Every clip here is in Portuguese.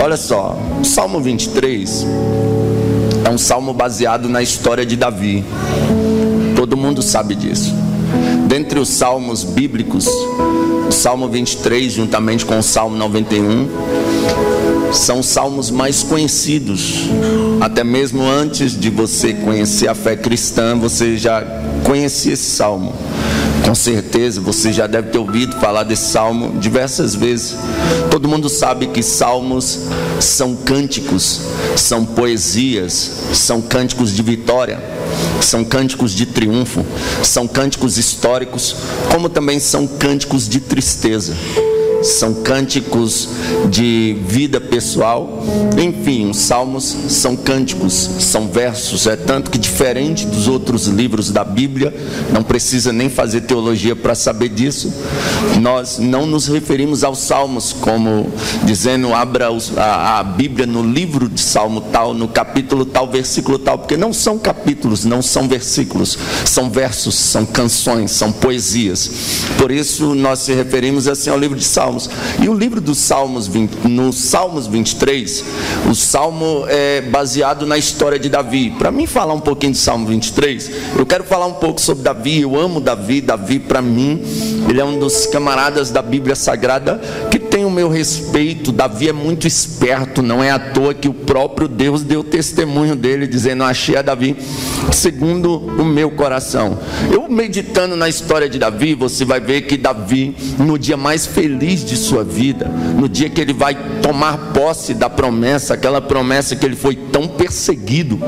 Olha só, o Salmo 23 é um salmo baseado na história de Davi. Todo mundo sabe disso. Dentre os salmos bíblicos, o Salmo 23, juntamente com o Salmo 91, são os salmos mais conhecidos. Até mesmo antes de você conhecer a fé cristã, você já conhecia esse salmo. Com certeza você já deve ter ouvido falar desse salmo diversas vezes. Todo mundo sabe que salmos são cânticos, são poesias, são cânticos de vitória, são cânticos de triunfo, são cânticos históricos, como também são cânticos de tristeza, são cânticos de vida pessoal. Enfim, os salmos são cânticos, são versos. É tanto que, diferente dos outros livros da Bíblia, não precisa nem fazer teologia para saber disso, nós não nos referimos aos salmos como dizendo abra a Bíblia no livro de salmo tal, no capítulo tal, versículo tal, porque não são capítulos, não são versículos, são versos, são canções, são poesias. Por isso nós se referimos assim ao livro de Salmos. E o livro dos Salmos, no Salmos 23, o salmo é baseado na história de Davi. Para mim falar um pouquinho de Salmo 23, eu quero falar um pouco sobre Davi. Eu amo Davi. Davi, para mim, ele é um dos camaradas da Bíblia Sagrada que tem o meu respeito. Davi é muito esperto, não é à toa que o próprio Deus deu testemunho dele, dizendo: achei a Davi segundo o meu coração. Eu meditando na história de Davi, você vai ver que Davi, no dia mais feliz de sua vida, no dia que ele vai tomar posse da promessa, aquela promessa que ele foi tão perseguido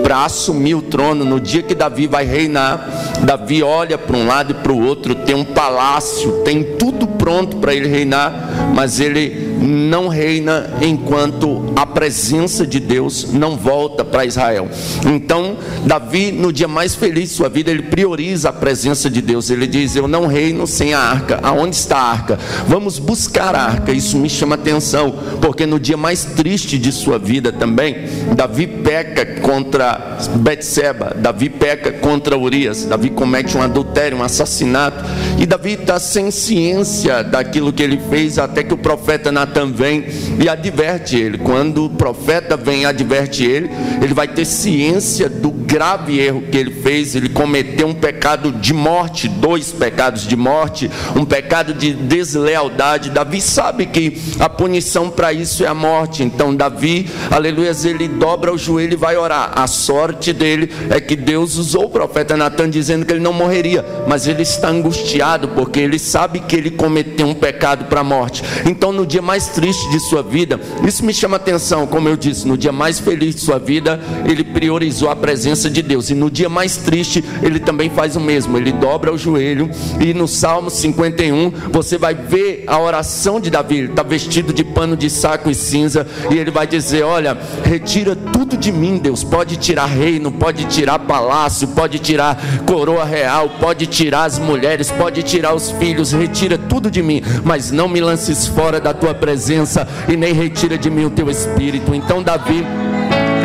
para assumir o trono, no dia que Davi vai reinar, Davi olha para um lado e para o outro, tem um palácio, tem tudo pronto para ele reinar, mas ele não reina enquanto a presença de Deus não volta para Israel. Então Davi, no dia mais feliz de sua vida, ele prioriza a presença de Deus. Ele diz: eu não reino sem a arca. Aonde está a arca? Vamos buscar a arca. Isso me chama atenção, porque no dia mais triste de sua vida também, Davi peca contra Betseba, Davi peca contra Urias, Davi comete um adultério, um assassinato, e Davi está sem ciência daquilo que ele fez, até que o profeta Natan vem e adverte ele. Quando o profeta vem e adverte ele, ele vai ter ciência do grave erro que ele fez. Ele cometeu um pecado de morte, 2 pecados de morte, um pecado de deslealdade. Davi sabe que a punição para isso é a morte. Então Davi, aleluia, ele dobra o joelho e vai orar. A sorte dele é que Deus usou o profeta Natan dizendo que ele não morreria, mas ele está angustiado porque ele sabe que ele cometeu um pecado para a morte. Então no dia mais triste de sua vida, isso me chama atenção, como eu disse, no dia mais feliz de sua vida, ele priorizou a presença de Deus, e no dia mais triste, ele também faz o mesmo, ele dobra o joelho. E no Salmo 51, você vai ver a oração de Davi. Ele está vestido de pano de saco e cinza, e ele vai dizer: olha, retira tudo de mim, Deus. Pode tirar reino, pode tirar palácio, pode tirar coroa real, pode tirar as mulheres, pode tirar os filhos, retira tudo de mim, mas não me lances fora da tua presença, e nem retira de mim o teu espírito. Então Davi,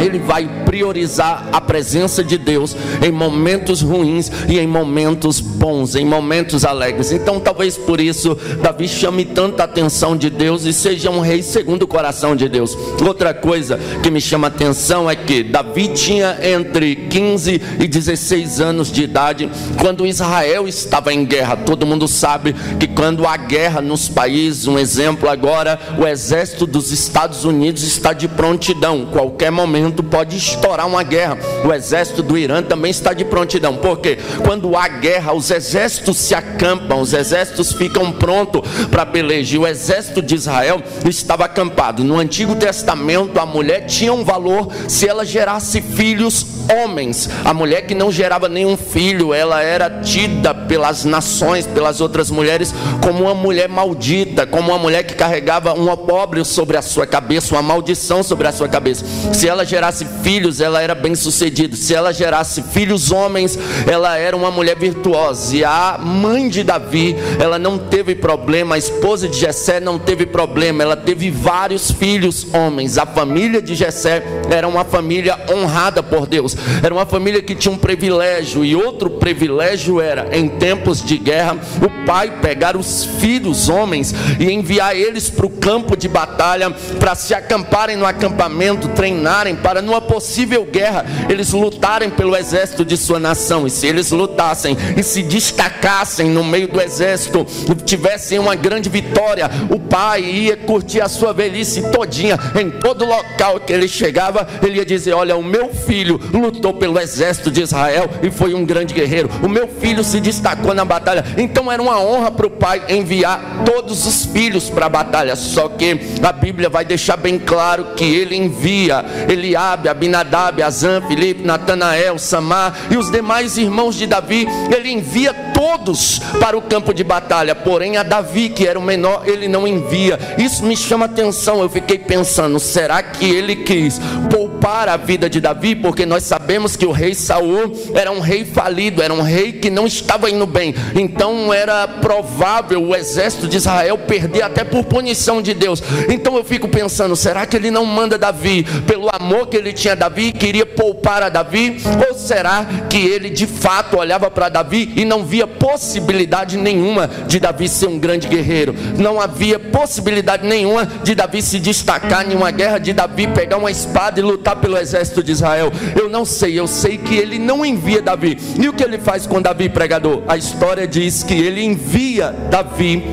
ele vai priorizar a presença de Deus em momentos ruins e em momentos bons, em momentos alegres. Então talvez por isso Davi chame tanta atenção de Deus e seja um rei segundo o coração de Deus. Outra coisa que me chama atenção é que Davi tinha entre 15 e 16 anos de idade quando Israel estava em guerra. Todo mundo sabe que quando há guerra nos países, um exemplo agora, o exército dos Estados Unidos está de prontidão. Qualquer momento pode estourar uma guerra. O exército do Irã também está de prontidão. Porque quando há guerra, os exércitos se acampam, os exércitos ficam prontos para peleja. E o exército de Israel estava acampado. No Antigo Testamento, a mulher tinha um valor se ela gerasse filhos homens. A mulher que não gerava nenhum filho, ela era tida pelas nações, pelas outras mulheres, como uma mulher maldita, como uma mulher que carregava um opróbrio sobre a sua cabeça, uma maldição sobre a sua cabeça. Se ela gerasse filhos, ela era bem-sucedida. Se ela gerasse filhos homens, ela era uma mulher virtuosa. E a mãe de Davi, ela não teve problema. A esposa de Jessé não teve problema. Ela teve vários filhos homens. A família de Jessé era uma família honrada por Deus. Era uma família que tinha um privilégio. E outro privilégio era, em tempos de guerra, o pai pegar os filhos homens e enviar eles para o campo de batalha, para se acamparem no acampamento, treinarem para numa possível guerra eles lutarem pelo exército de sua nação. E se eles lutassem e se destacassem no meio do exército, tivessem uma grande vitória, o pai ia curtir a sua velhice todinha. Em todo local que ele chegava, ele ia dizer: olha, o meu filho lutou pelo exército de Israel e foi um grande guerreiro, o meu filho se destacou na batalha. Então era uma honra para o pai enviar todos os filhos para a batalha. Só que a Bíblia vai deixar bem claro que ele envia Eliabe, Abinadab, Azã, Filipe, Natanael, Samar e os demais irmãos de Davi. Ele envia todos para o campo de batalha, porém a Davi, que era o menor, ele não envia. Isso me chama atenção. Eu fiquei pensando, será que ele quis poupar a vida de Davi? Porque nós sabemos que o rei Saul era um rei falido, era um rei que não estava indo bem. Então era provável o exército de Israel perder até por punição de Deus. Então eu fico pensando, será que ele não manda Davi pelo amor que ele tinha a Davi, queria poupar a Davi? Ou será que ele de fato olhava para Davi e não via possibilidade nenhuma de Davi ser um grande guerreiro? Não havia possibilidade nenhuma de Davi se destacar em uma guerra, de Davi pegar uma espada e lutar pelo exército de Israel. Eu não sei, eu sei que ele não envia Davi. E o que ele faz com Davi, pregador? A história diz que ele envia Davi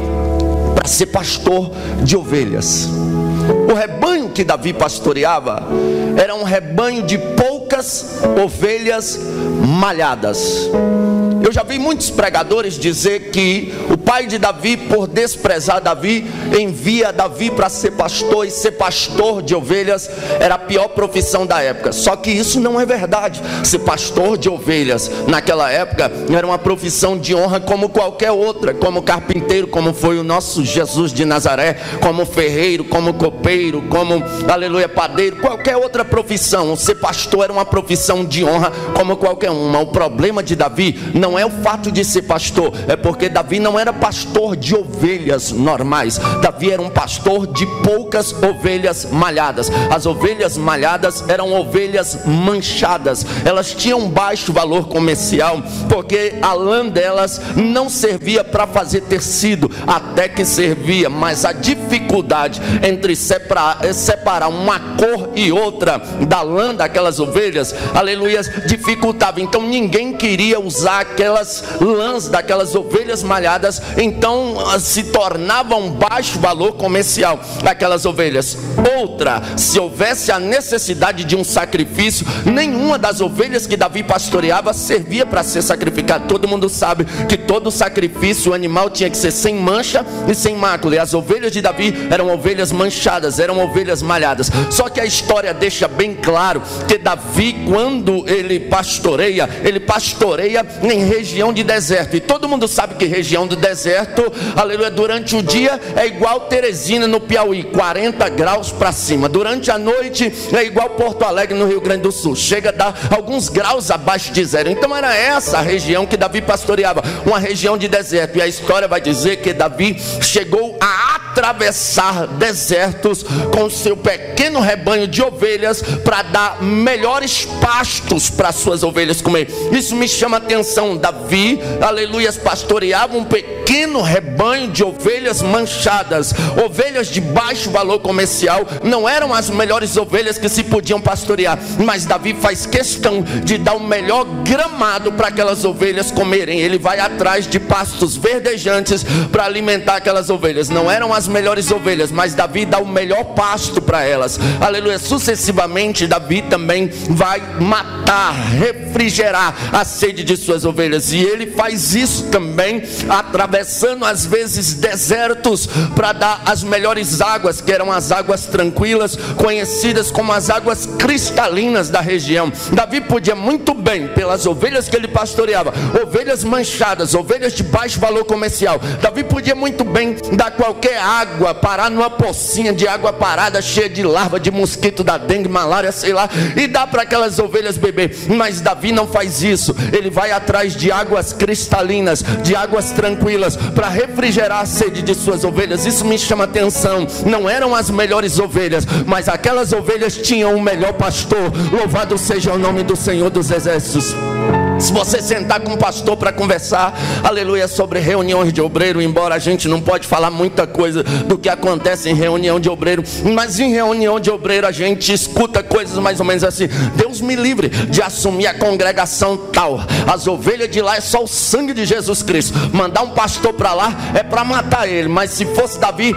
para ser pastor de ovelhas. O rebanho que Davi pastoreava era um rebanho de poucas ovelhas malhadas. Eu já vi muitos pregadores dizer que o pai de Davi, por desprezar Davi, envia Davi para ser pastor, e ser pastor de ovelhas era a pior profissão da época. Só que isso não é verdade. Ser pastor de ovelhas naquela época era uma profissão de honra como qualquer outra, como carpinteiro, como foi o nosso Jesus de Nazaré, como ferreiro, como copeiro, como, aleluia, padeiro, qualquer outra profissão. Ser pastor era uma profissão de honra como qualquer uma. O problema de Davi não é o fato de ser pastor, é porque Davi não era pastor de ovelhas normais. Davi era um pastor de poucas ovelhas malhadas. As ovelhas malhadas eram ovelhas manchadas. Elas tinham baixo valor comercial, porque a lã delas não servia para fazer tecido, até que servia, mas a dificuldade entre separar uma cor e outra da lã daquelas ovelhas, aleluia, dificultava. Então ninguém queria usar aquelas lãs daquelas ovelhas malhadas, então se tornava um baixo valor comercial daquelas ovelhas. Outra, se houvesse a necessidade de um sacrifício, nenhuma das ovelhas que Davi pastoreava servia para ser sacrificado. Todo mundo sabe que todo sacrifício, o animal tinha que ser sem mancha e sem mácula, e as ovelhas de Davi eram ovelhas manchadas, eram ovelhas malhadas. Só que a história deixa bem claro que Davi, quando ele pastoreia em região de deserto, e todo mundo sabe que região do deserto, aleluia, durante o dia é igual Teresina no Piauí, 40 graus para cima. Durante a noite é igual Porto Alegre no Rio Grande do Sul, chega a dar alguns graus abaixo de zero. Então era essa a região que Davi pastoreava, uma região de deserto. E a história vai dizer que Davi chegou a atravessar desertos com seu pequeno rebanho de ovelhas para dar melhores pastos para suas ovelhas comer. Isso me chama a atenção. Davi, aleluia, pastoreava um pequeno rebanho de ovelhas manchadas, ovelhas de baixo valor comercial. Não eram as melhores ovelhas que se podiam pastorear, mas Davi faz questão de dar o melhor gramado para aquelas ovelhas comerem. Ele vai atrás de pastos verdejantes para alimentar aquelas ovelhas. Não eram as melhores ovelhas, mas Davi dá o melhor pasto para elas, aleluia. Sucessivamente Davi também vai matar, refrigerar a sede de suas ovelhas, e ele faz isso também atravessando às vezes desertos para dar as melhores águas, que eram as águas tranquilas, conhecidas como as águas cristalinas da região. Davi podia muito bem, pelas ovelhas que ele pastoreava, ovelhas manchadas, ovelhas de baixo valor comercial, Davi podia muito bem dar qualquer água, parar numa pocinha de água parada, cheia de larva, de mosquito da dengue, malária, sei lá, e dá para aquelas ovelhas beber. Mas Davi não faz isso. Ele vai atrás de águas cristalinas, de águas tranquilas, para refrigerar a sede de suas ovelhas. Isso me chama atenção. Não eram as melhores ovelhas, mas aquelas ovelhas tinham o melhor pastor. Louvado seja o nome do Senhor dos Exércitos. Se você sentar com um pastor para conversar, aleluia, sobre reuniões de obreiro, embora a gente não pode falar muita coisa do que acontece em reunião de obreiro, mas em reunião de obreiro a gente escuta coisas mais ou menos assim: Deus me livre de assumir a congregação tal, as ovelhas de lá é só o sangue de Jesus Cristo, mandar um pastor para lá é para matar ele. Mas se fosse Davi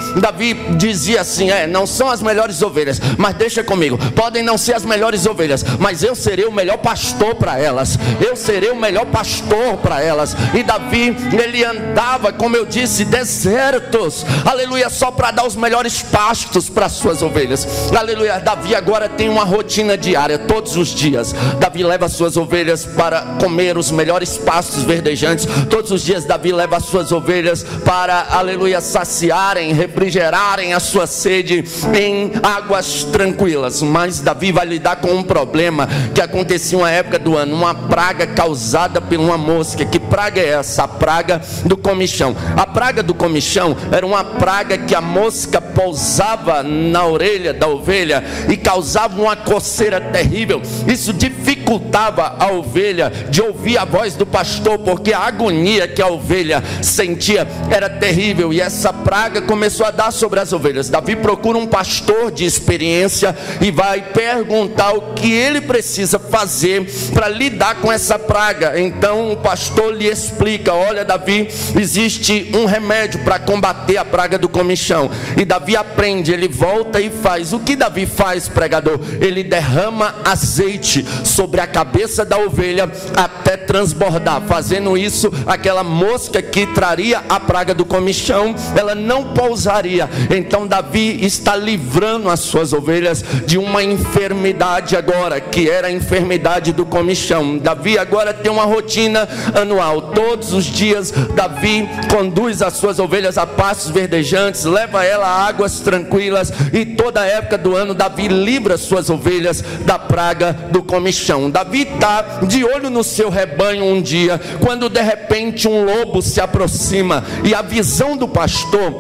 dizia assim: não são as melhores ovelhas, mas deixa comigo, podem não ser as melhores ovelhas, mas eu serei o melhor pastor para elas, eu serei o melhor pastor para elas. E Davi, ele andava, como eu disse, desertos, aleluia, só para dar os melhores pastos para suas ovelhas, aleluia. Davi agora tem uma rotina diária, todos os dias Davi leva suas ovelhas para comer os melhores pastos verdejantes. Todos os dias Davi leva as suas ovelhas para, aleluia, saciarem, refrigerarem a sua sede em águas tranquilas. Mas Davi vai lidar com um problema que acontecia uma época do ano, uma praga causada por uma mosca. Que praga é essa? A praga do comichão. A praga do comichão era uma praga que a mosca pousava na orelha da ovelha e causava uma coceira terrível. Isso dificultava a ovelha de ouvir a voz do pastor, porque a agonia que a ovelha sentia era terrível, e essa praga começou a dar sobre as ovelhas. Davi procura um pastor de experiência e vai perguntar o que ele precisa fazer para lidar com essa praga. Então o pastor lhe explica: olha, Davi, existe um remédio para combater a praga do comichão. E Davi aprende, ele volta e faz. O que Davi faz, pregador? Ele derrama azeite sobre a cabeça da ovelha até transbordar. Fazendo isso, aquela mosca que traria a praga do comichão, ela não pousaria. Então Davi está livrando as suas ovelhas de uma enfermidade agora, que era a enfermidade do comichão. Davi agora tem uma rotina anual. Todos os dias Davi conduz as suas ovelhas a pastos verdejantes, leva ela a águas tranquilas, e toda a época do ano Davi livra as suas ovelhas da praga do comichão. Davi está de olho no seu rebanho um dia, quando de repente um lobo se aproxima, e a visão do pastor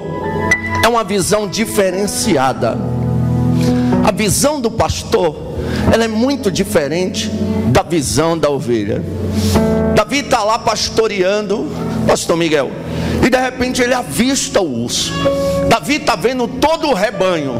é uma visão diferenciada. A visão do pastor, ela é muito diferente da visão da ovelha. Davi está lá pastoreando, pastor Miguel, e de repente ele avista o urso. Davi está vendo todo o rebanho,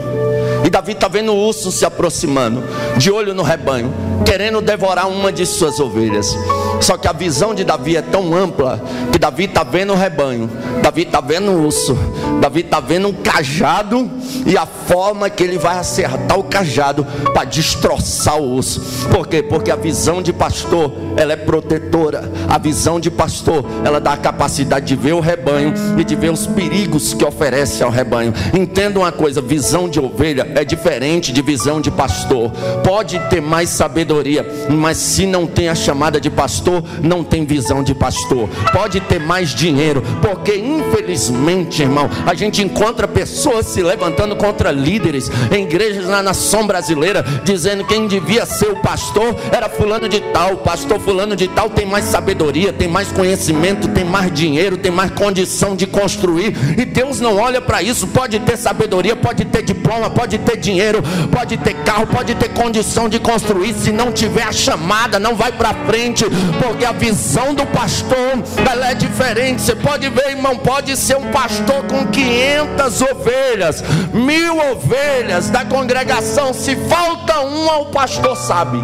e Davi está vendo o urso se aproximando, de olho no rebanho, querendo devorar uma de suas ovelhas. Só que a visão de Davi é tão ampla, que Davi está vendo o rebanho, Davi está vendo o urso, Davi está vendo um cajado, e a forma que ele vai acertar o cajado para destroçar o urso. Por quê? Porque a visão de pastor, ela é protetora. A visão de pastor, ela dá a capacidade de ver o rebanho e de ver os perigos que oferece ao rebanho. Entenda uma coisa: visão de ovelha é diferente de visão de pastor. Pode ter mais sabedoria, mas se não tem a chamada de pastor, não tem visão de pastor. Pode ter mais dinheiro, porque infelizmente, irmão, a gente encontra pessoas se levantando contra líderes em igrejas na nação brasileira, dizendo que quem devia ser o pastor era fulano de tal. O pastor fulano de tal tem mais sabedoria, tem mais conhecimento, tem mais dinheiro, tem mais condição de construir, e Deus não olha para isso. Pode ter sabedoria, pode ter diploma, pode ter dinheiro, pode ter carro, pode ter condição de construir, se não tiver a chamada, não vai para frente, porque a visão do pastor, ela é diferente. Você pode ver, irmão, pode ser um pastor com 500 ovelhas, 1000 ovelhas da congregação, se falta uma, o pastor sabe.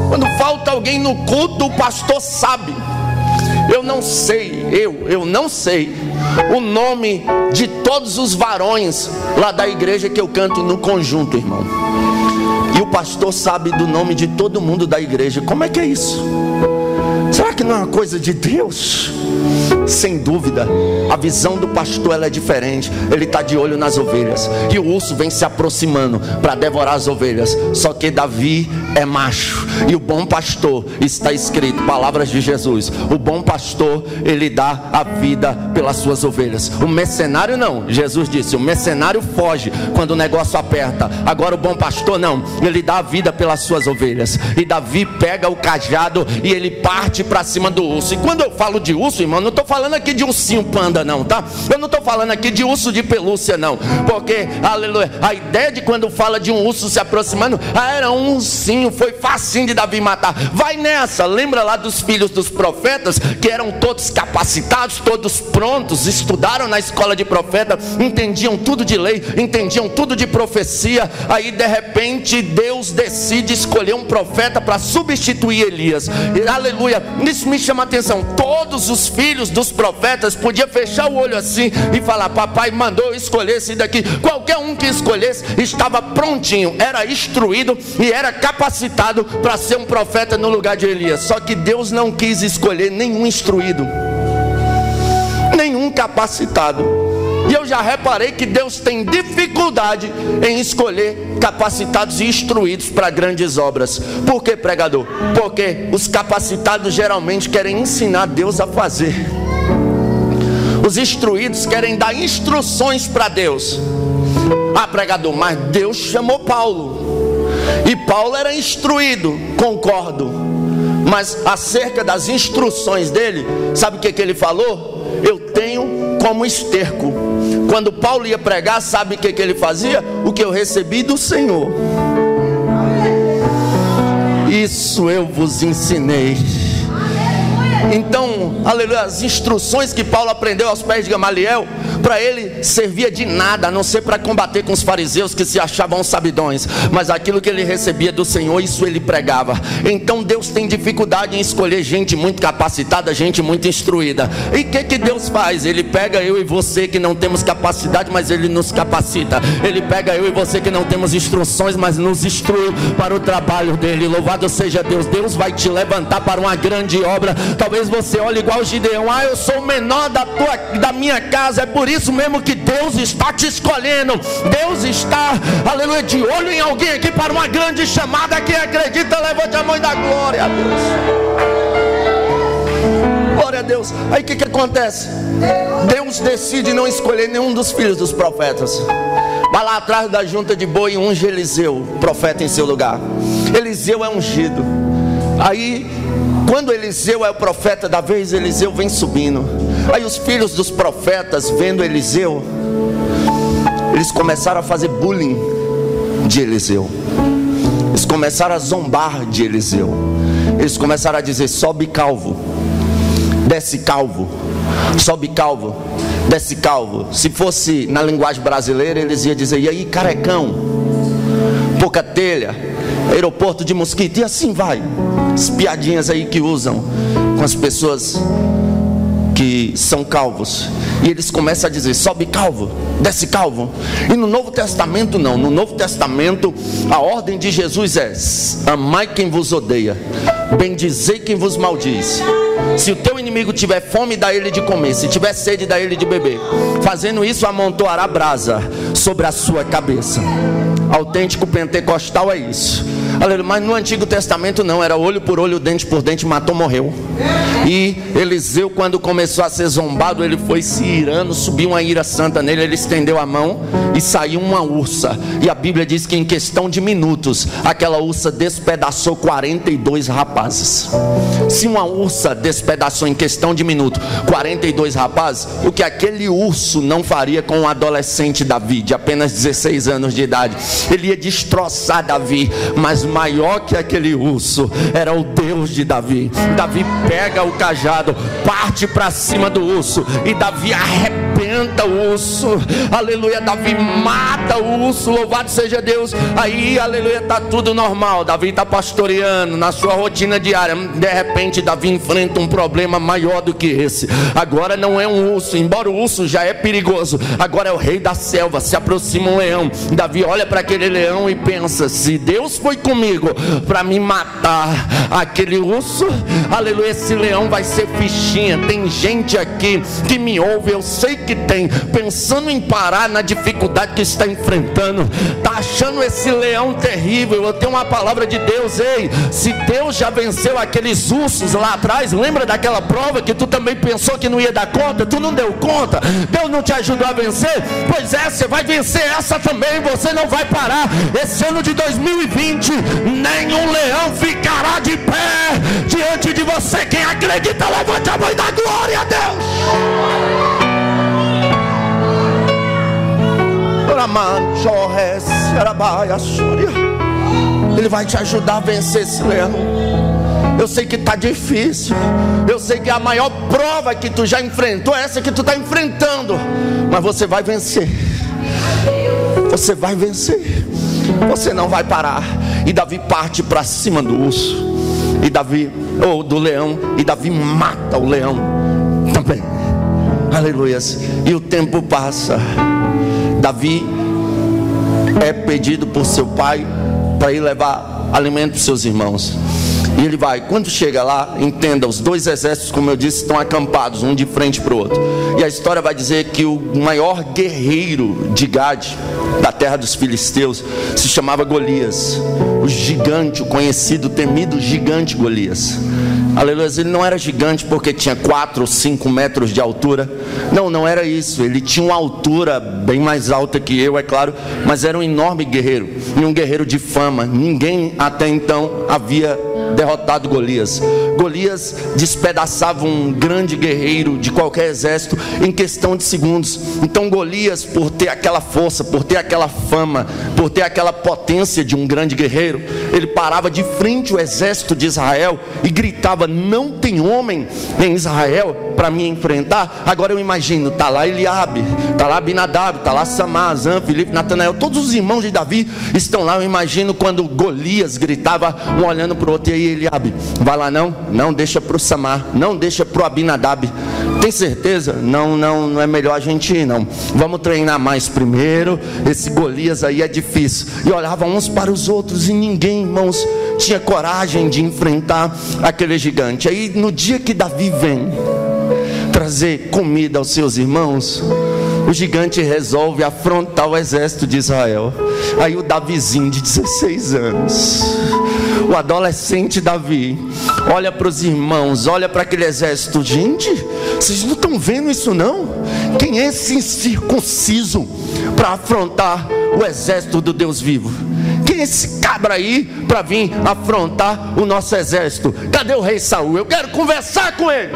Quando falta alguém no culto, o pastor sabe. Eu não sei o nome de todos os varões lá da igreja que eu canto no conjunto, irmão. E o pastor sabe do nome de todo mundo da igreja. Como é que é isso? Será que não é uma coisa de Deus? Sem dúvida, a visão do pastor ela é diferente. Ele está de olho nas ovelhas, e o urso vem se aproximando para devorar as ovelhas. Só que Davi é macho, e o bom pastor, está escrito, palavras de Jesus, o bom pastor, ele dá a vida pelas suas ovelhas. O mercenário não, Jesus disse, o mercenário foge quando o negócio aperta. Agora o bom pastor não, ele dá a vida pelas suas ovelhas. E Davi pega o cajado e ele parte para cima do urso. E quando eu falo de urso, irmão, não estou falando aqui de ursinho panda não, tá? Eu não estou falando aqui de urso de pelúcia não, porque, aleluia, a ideia de quando fala de um urso se aproximando, era um ursinho, foi facinho de Davi matar. Vai nessa, lembra lá dos filhos dos profetas, que eram todos capacitados, todos prontos, estudaram na escola de profeta, entendiam tudo de lei, entendiam tudo de profecia. Aí de repente Deus decide escolher um profeta para substituir Elias. E, aleluia, isso me chama a atenção. Todos os filhos dos profetas podiam fechar o olho assim e falar, papai mandou eu escolher esse daqui. Qualquer um que escolhesse estava prontinho, era instruído e era capacitado para ser um profeta no lugar de Elias. Só que Deus não quis escolher nenhum instruído, nenhum capacitado. E eu já reparei que Deus tem dificuldade em escolher capacitados e instruídos para grandes obras. Por que, pregador? Porque os capacitados geralmente querem ensinar Deus a fazer. Os instruídos querem dar instruções para Deus. Ah, pregador, mas Deus chamou Paulo, e Paulo era instruído, concordo. Mas acerca das instruções dele, sabe o que ele falou? Eu tenho como esterco. Quando Paulo ia pregar, sabe o que ele fazia? O que eu recebi do Senhor, isso eu vos ensinei. Então, aleluia, as instruções que Paulo aprendeu aos pés de Gamaliel, para ele servia de nada, a não ser para combater com os fariseus que se achavam sabidões. Mas aquilo que ele recebia do Senhor, isso ele pregava. Então Deus tem dificuldade em escolher gente muito capacitada, gente muito instruída. E o que Deus faz? Ele pega eu e você que não temos capacidade, mas Ele nos capacita. Ele pega eu e você que não temos instruções, mas nos instrui para o trabalho dele. Louvado seja Deus. Deus vai te levantar para uma grande obra. Talvez você olhe igual Gideão, ah, eu sou o menor da minha casa. É por isso mesmo que Deus está te escolhendo. Deus está, aleluia, de olho em alguém aqui para uma grande chamada. Quem acredita, levante a mão e dá glória a Deus. Glória a Deus. Aí o que acontece? Deus decide não escolher nenhum dos filhos dos profetas. Vai lá atrás da junta de boi e unge Eliseu, profeta, em seu lugar. Eliseu é ungido. Aí quando Eliseu é o profeta da vez, Eliseu vem subindo. Aí os filhos dos profetas, vendo Eliseu, eles começaram a fazer bullying de Eliseu. Eles começaram a zombar de Eliseu. Eles começaram a dizer, sobe calvo, desce calvo, sobe calvo, desce calvo. Se fosse na linguagem brasileira, eles iam dizer, e aí carecão, pouca telha, aeroporto de mosquito, e assim vai. As piadinhas aí que usam com as pessoas que são calvos. E eles começam a dizer, sobe calvo, desce calvo. E no Novo Testamento não. No Novo Testamento a ordem de Jesus é, amai quem vos odeia, bendizei quem vos maldiz. Se o teu inimigo tiver fome, dá ele de comer. Se tiver sede, dá ele de beber. Fazendo isso, amontoará brasa sobre a sua cabeça. Autêntico pentecostal é isso. Mas no Antigo Testamento não, era olho por olho, dente por dente, matou, morreu. E Eliseu, quando começou a ser zombado, ele foi se irando, subiu uma ira santa nele, ele estendeu a mão e saiu uma ursa. E a Bíblia diz que em questão de minutos, aquela ursa despedaçou 42 rapazes. Se uma ursa despedaçou em questão de minutos 42 rapazes, o que aquele urso não faria com um adolescente Davi, de apenas 16 anos de idade? Ele ia destroçar Davi, mas maior que aquele urso era o Deus de Davi. Davi pega o cajado, parte para cima do urso, e Davi arrebenta arrebenta o urso, aleluia. Davi mata o urso, louvado seja Deus. Aí, aleluia, está tudo normal. Davi está pastoreando na sua rotina diária. De repente Davi enfrenta um problema maior do que esse. Agora não é um urso, embora o urso já é perigoso, agora é o rei da selva. Se aproxima um leão. Davi olha para aquele leão e pensa: se Deus foi comigo para me matar aquele urso, aleluia, esse leão vai ser fichinha. Tem gente aqui que me ouve, eu sei que tem, pensando em parar na dificuldade que está enfrentando, está achando esse leão terrível. Eu tenho uma palavra de Deus: ei, se Deus já venceu aqueles ursos lá atrás, lembra daquela prova que tu também pensou que não ia dar conta, tu não deu conta, Deus não te ajudou a vencer? Pois é, você vai vencer essa também, você não vai parar. Esse ano de 2020, nenhum leão ficará de pé diante de você. Quem acredita, levante a mão e dá glória a Deus. Ele vai te ajudar a vencer esse leão. Eu sei que está difícil, eu sei que a maior prova que tu já enfrentou é essa que tu está enfrentando, mas você vai vencer. Você vai vencer, você não vai parar. E Davi parte para cima do urso, e Davi, ou do leão, e Davi mata o leão também, aleluias. E o tempo passa. Davi é pedido por seu pai para ir levar alimento para os seus irmãos. E ele vai, quando chega lá, entenda, os dois exércitos, como eu disse, estão acampados, um de frente para o outro. E a história vai dizer que o maior guerreiro de Gade, da terra dos filisteus, se chamava Golias. O gigante, o conhecido, temido gigante Golias. Aleluia. Ele não era gigante porque tinha 4 ou 5 metros de altura. Não era isso. Ele tinha uma altura bem mais alta que eu, é claro, mas era um enorme guerreiro, e um guerreiro de fama. Ninguém até então havia derrotado Golias. Golias despedaçava um grande guerreiro de qualquer exército em questão de segundos. Então Golias, por ter aquela força, por ter aquela fama, por ter aquela potência de um grande guerreiro, ele parava de frente ao exército de Israel e gritava: não tem homem em Israel para me enfrentar. Agora eu imagino, está lá Eliabe, está lá Abinadab, está lá Samar, Azan, Filipe, Natanael, todos os irmãos de Davi estão lá. Eu imagino quando Golias gritava, um olhando para o outro: e aí Eliabe, vai lá não deixa para o Samar, não deixa para o Abinadab. Tem certeza? Não é melhor a gente ir, não. Vamos treinar mais primeiro. Esse Golias aí é difícil. E olhavam uns para os outros e ninguém, irmãos, tinha coragem de enfrentar aquele gigante. Aí no dia que Davi vem trazer comida aos seus irmãos, o gigante resolve afrontar o exército de Israel. Aí o Davizinho de 16 anos, o adolescente Davi, olha para os irmãos, olha para aquele exército: gente, vocês não estão vendo isso não? Quem é esse incircunciso para afrontar o exército do Deus vivo? Quem é esse cabra aí para vir afrontar o nosso exército? Cadê o rei Saul? Eu quero conversar com ele.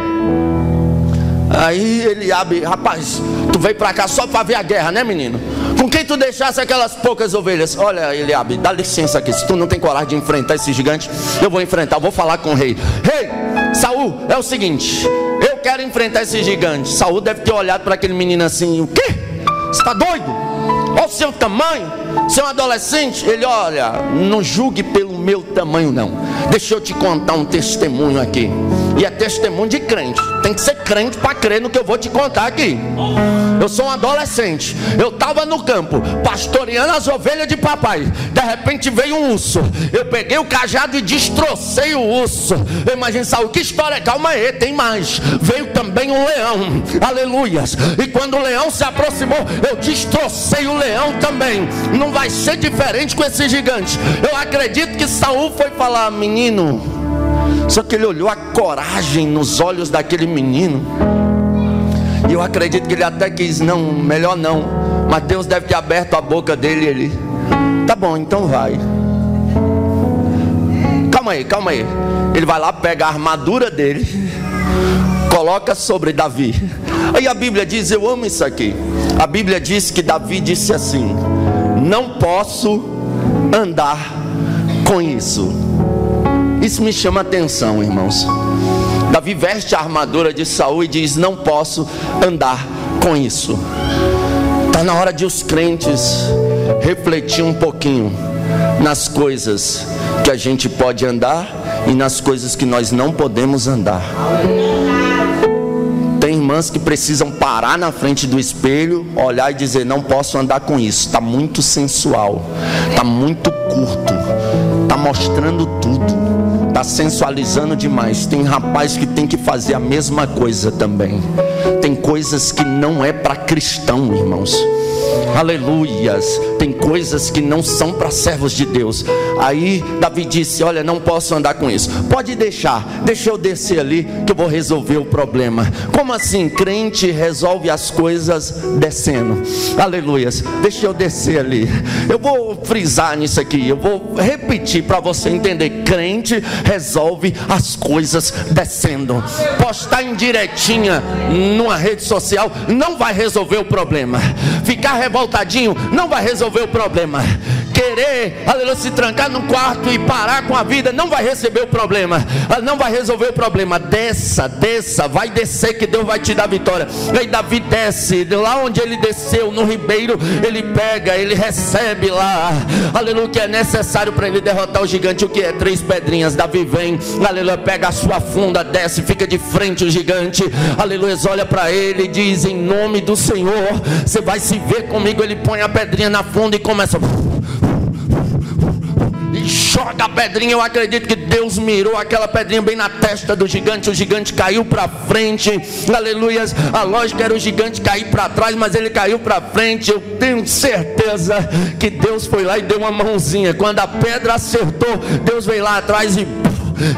Aí Eliabe: rapaz, tu veio para cá só para ver a guerra, né menino? Com quem tu deixasse aquelas poucas ovelhas? Olha Eliabe, dá licença aqui, se tu não tem coragem de enfrentar esse gigante, eu vou enfrentar, eu vou falar com o rei. Rei, Saul, é o seguinte, eu quero enfrentar esse gigante. Saul deve ter olhado para aquele menino assim: o quê? Você está doido? Olha o seu tamanho, você é um adolescente. Ele: olha, não julgue pelo meu tamanho não, deixa eu te contar um testemunho aqui. E é testemunho de crente, tem que ser crente para crer no que eu vou te contar aqui. Eu sou um adolescente, eu estava no campo pastoreando as ovelhas de papai. De repente veio um urso, eu peguei o cajado e destrocei o urso. Eu imagino Saul: que história, calma aí, tem mais. Veio também um leão, aleluias. E quando o leão se aproximou, eu destrocei o leão também. Não vai ser diferente com esse gigante. Eu acredito que Saul foi falar: menino. Só que ele olhou a coragem nos olhos daquele menino, e eu acredito que ele até quis: não, melhor não. Mas Deus deve ter aberto a boca dele e ele: tá bom, então vai. Calma aí. Ele vai lá, pega a armadura dele, coloca sobre Davi. Aí a Bíblia diz, eu amo isso aqui, a Bíblia diz que Davi disse assim: não posso andar com isso. Isso me chama a atenção, irmãos. Davi veste a armadura de Saul e diz: não posso andar com isso. Está na hora de os crentes refletir um pouquinho nas coisas que a gente pode andar e nas coisas que nós não podemos andar. Tem irmãs que precisam parar na frente do espelho, olhar e dizer: não posso andar com isso, está muito sensual, está muito curto, está mostrando tudo, está sensualizando demais. Tem rapaz que tem que fazer a mesma coisa também. Tem coisas que não é para cristão, irmãos. Aleluias. Tem coisas que não são para servos de Deus. Aí Davi disse: olha, não posso andar com isso. Pode deixa eu descer ali que eu vou resolver o problema. Como assim? Crente resolve as coisas descendo. Aleluias. Deixa eu descer ali. Eu vou frisar nisso aqui, eu vou repetir para você entender. Crente resolve as coisas descendo. Postar indiretinha numa rede social não vai resolver o problema. Ficar revoltadinho não vai resolver o problema. Querer, aleluia, se trancar num quarto e parar com a vida não vai receber o problema, não vai resolver o problema. Desça, vai descer que Deus vai te dar vitória. E aí Davi desce, lá onde ele desceu, no ribeiro, ele pega, ele recebe lá, aleluia, o que é necessário para ele derrotar o gigante. O que é? 3 pedrinhas. Davi vem, aleluia, pega a sua funda, desce, fica de frente o gigante, aleluia, olha para ele e diz: em nome do Senhor, você vai se ver comigo. Ele põe a pedrinha na funda e começa e joga a pedrinha. Eu acredito que Deus mirou aquela pedrinha bem na testa do gigante. O gigante caiu para frente, aleluia. A lógica era o gigante cair para trás, mas ele caiu para frente. Eu tenho certeza que Deus foi lá e deu uma mãozinha. Quando a pedra acertou, Deus veio lá atrás e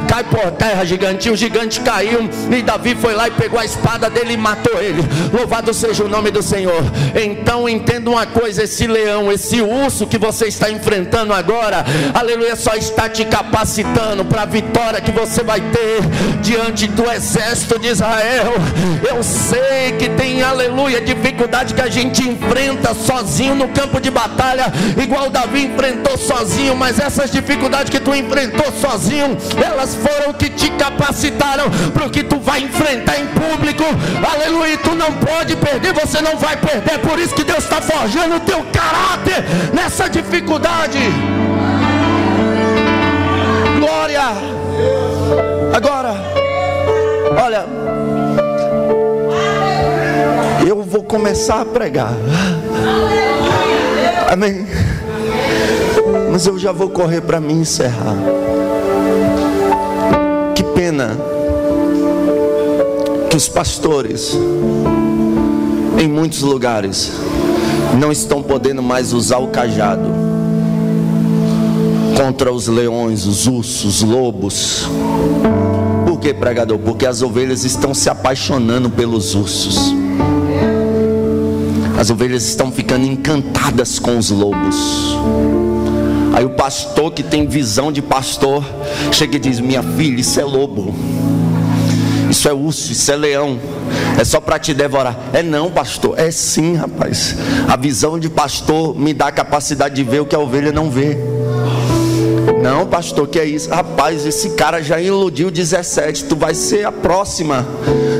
cai por terra, gigantinho. O gigante caiu e Davi foi lá e pegou a espada dele e matou ele. Louvado seja o nome do Senhor. Então entenda uma coisa: esse leão, esse urso que você está enfrentando agora, aleluia, só está te capacitando para a vitória que você vai ter diante do exército de Israel. Eu sei que tem, aleluia, dificuldade que a gente enfrenta sozinho no campo de batalha, igual Davi enfrentou sozinho. Mas essas dificuldades que tu enfrentou sozinho, elas foram que te capacitaram para o que tu vai enfrentar em público. Aleluia. Tu não pode perder, você não vai perder. É por isso que Deus está forjando o teu caráter nessa dificuldade. Glória. Agora, olha, eu vou começar a pregar. Amém. Mas eu já vou correr para me encerrar. Que pena que os pastores em muitos lugares não estão podendo mais usar o cajado contra os leões, os ursos, os lobos. Por que, pregador? Porque as ovelhas estão se apaixonando pelos ursos. As ovelhas estão ficando encantadas com os lobos. Aí o pastor que tem visão de pastor chega e diz: minha filha, isso é lobo, isso é urso, isso é leão, é só para te devorar. É não, pastor. É sim, rapaz. A visão de pastor me dá a capacidade de ver o que a ovelha não vê. Não, pastor, que é isso? Rapaz, esse cara já iludiu 17, tu vai ser a próxima.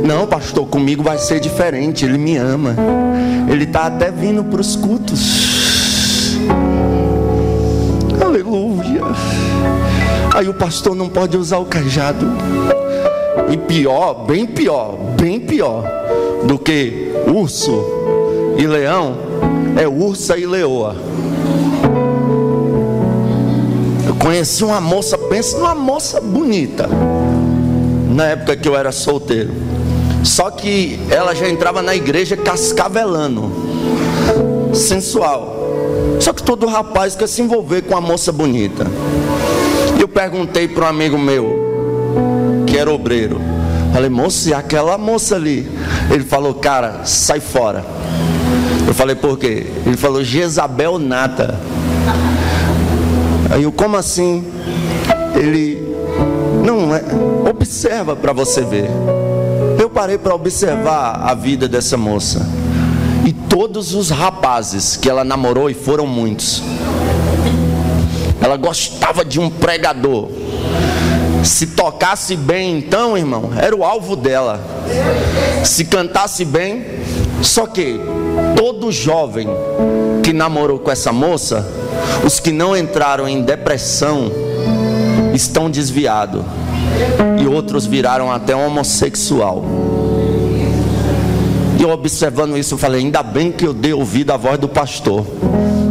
Não, pastor, comigo vai ser diferente. Ele me ama, ele está até vindo para os cultos. Aleluia. Aí o pastor não pode usar o cajado. E pior, bem pior do que urso e leão, é ursa e leoa. Eu conheci uma moça, pensa numa moça bonita, na época que eu era solteiro. Só que ela já entrava na igreja cascavelando, sensual. Só que todo rapaz quer se envolver com uma moça bonita. Eu perguntei para um amigo meu, que era obreiro, falei: moço, e aquela moça ali? Ele falou: cara, sai fora. Eu falei: por quê? Ele falou: Jezabel nata. Aí eu: como assim? Ele: não é, observa para você ver. Eu parei para observar a vida dessa moça. E todos os rapazes que ela namorou, e foram muitos, ela gostava de um pregador. Se tocasse bem, então, irmão, era o alvo dela. Se cantasse bem, Só que todo jovem que namorou com essa moça, os que não entraram em depressão, estão desviados, e outros viraram até homossexual. E eu observando isso, eu falei, ainda bem que eu dei ouvido à voz do pastor.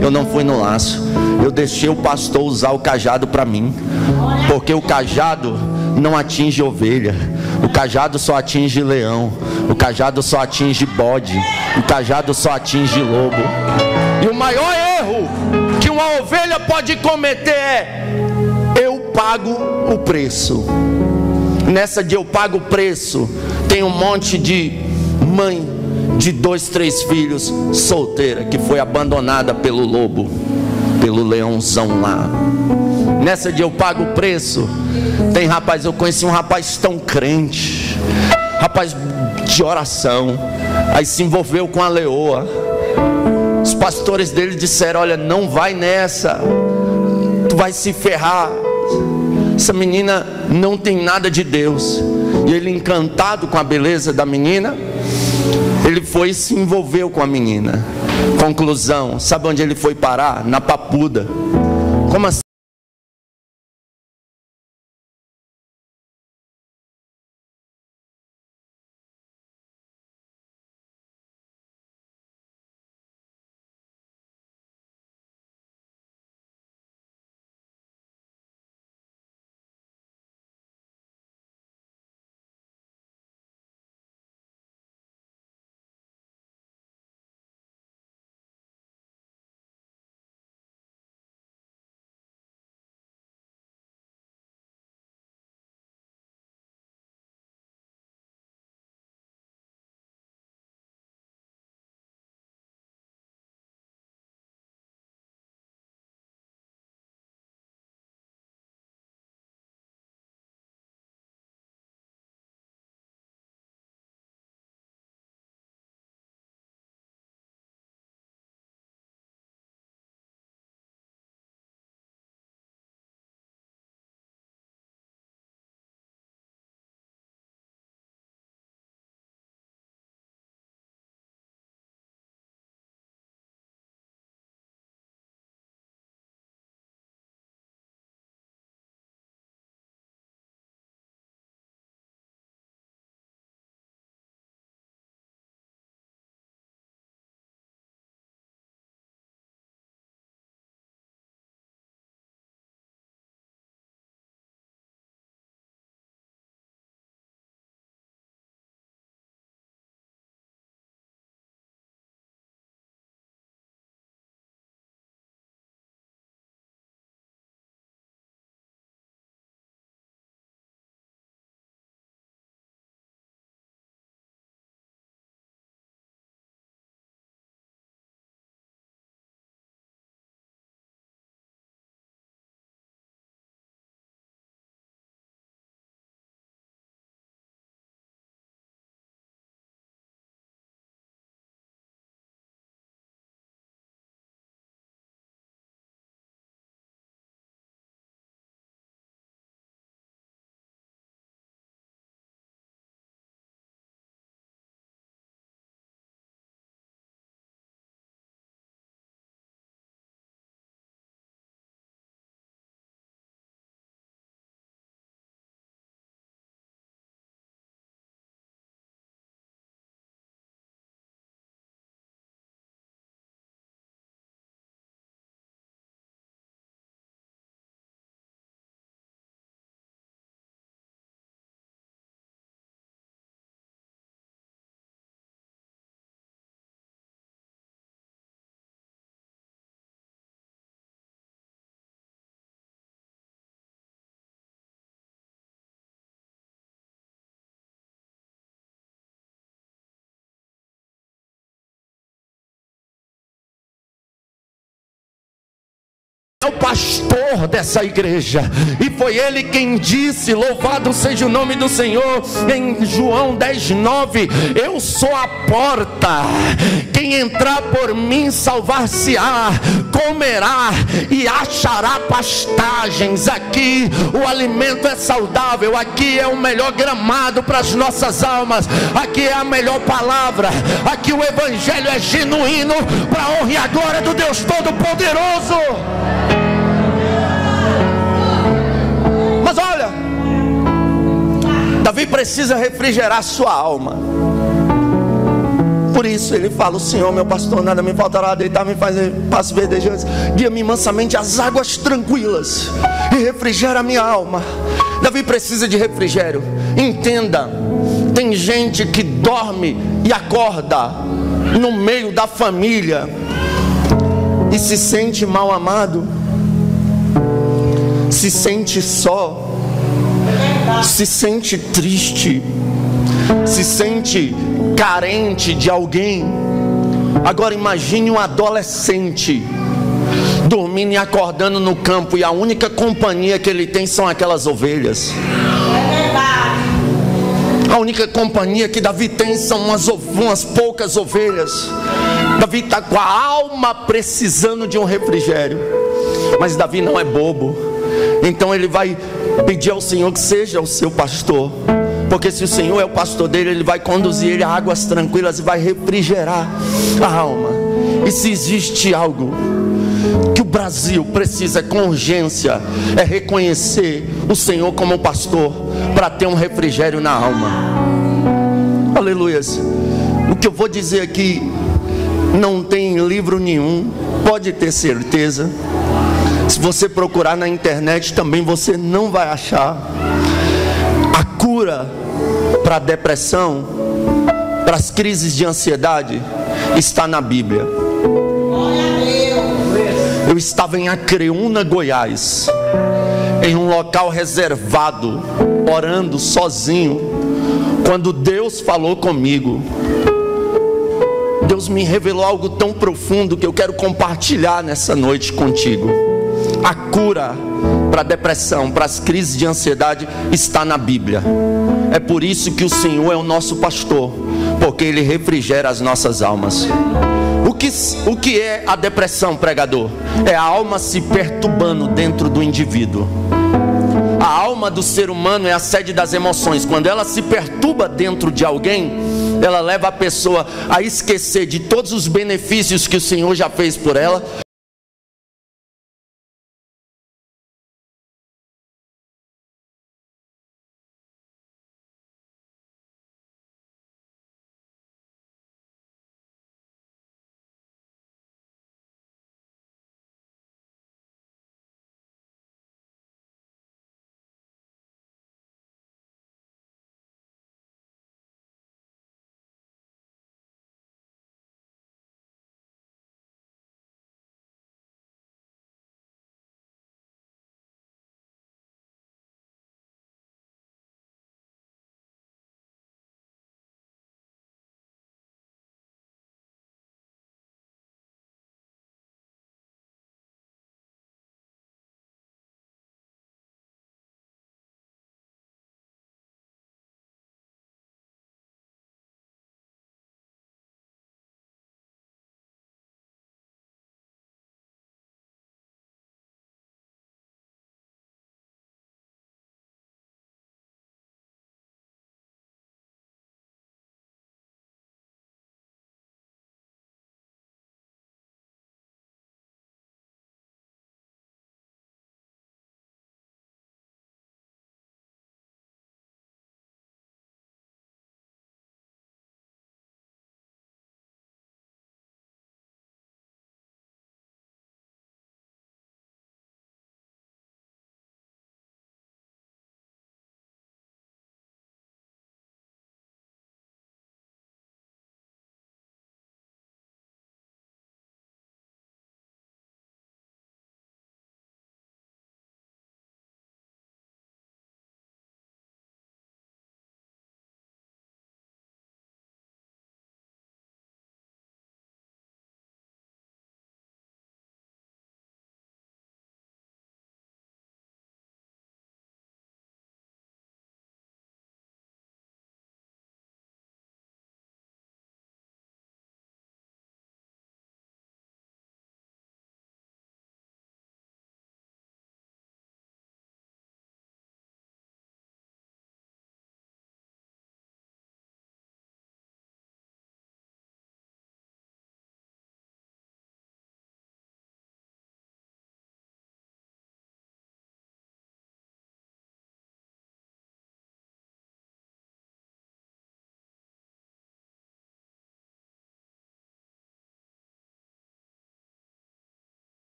Eu não fui no laço, eu deixei o pastor usar o cajado para mim, porque o cajado não atinge ovelha, o cajado só atinge leão, o cajado só atinge bode, o cajado só atinge lobo. E o maior erro que uma ovelha pode cometer é: eu pago o preço. Nessa de eu pago o preço, tem um monte de mãe de 2, 3 filhos solteira que foi abandonada pelo lobo, pelo leãozão lá. Nessa de eu pago o preço, tem rapaz, eu conheci um rapaz tão crente, rapaz de oração, aí se envolveu com a leoa. Os pastores dele disseram: olha, não vai nessa, tu vai se ferrar, essa menina não tem nada de Deus. E ele, encantado com a beleza da menina, ele foi e se envolveu com a menina. Conclusão, sabe onde ele foi parar? Na papuda. Como assim? o pastor dessa igreja, e foi Ele quem disse, louvado seja o nome do Senhor, em João 10:9: eu sou a porta, quem entrar por mim salvar-se-á, comerá e achará pastagens. Aqui o alimento é saudável, aqui é o melhor gramado para as nossas almas, aqui é a melhor palavra, aqui o evangelho é genuíno, para a honra e a glória do Deus Todo-Poderoso. Mas olha, Davi precisa refrigerar sua alma. Por isso ele fala: o Senhor meu pastor, nada me faltará, deitar-me faz passos verdejantes, guia-me mansamente às águas tranquilas e refrigera a minha alma. Davi precisa de refrigério. Entenda, tem gente que dorme e acorda no meio da família e se sente mal amado, se sente só, se sente triste, se sente carente de alguém. Agora imagine um adolescente dormindo e acordando no campo, e a única companhia que ele tem são aquelas ovelhas. A única companhia que Davi tem são umas poucas ovelhas. Davi está com a alma precisando de um refrigério, mas Davi não é bobo. Então ele vai pedir ao Senhor que seja o seu pastor, porque se o Senhor é o pastor dele, ele vai conduzir ele a águas tranquilas e vai refrigerar a alma. E se existe algo que o Brasil precisa com urgência, é reconhecer o Senhor como pastor, para ter um refrigério na alma. Aleluias. O que eu vou dizer aqui não tem em livro nenhum, pode ter certeza. Se você procurar na internet também você não vai achar. A cura para a depressão, para as crises de ansiedade, está na Bíblia. Eu estava em Acreúna, Goiás, em um local reservado, orando sozinho, quando Deus falou comigo. Deus me revelou algo tão profundo que eu quero compartilhar nessa noite contigo. A cura para a depressão, para as crises de ansiedade, está na Bíblia. É por isso que o Senhor é o nosso pastor, porque Ele refrigera as nossas almas. O que é a depressão, pregador? É a alma se perturbando dentro do indivíduo. A alma do ser humano é a sede das emoções. Quando ela se perturba dentro de alguém, ela leva a pessoa a esquecer de todos os benefícios que o Senhor já fez por ela,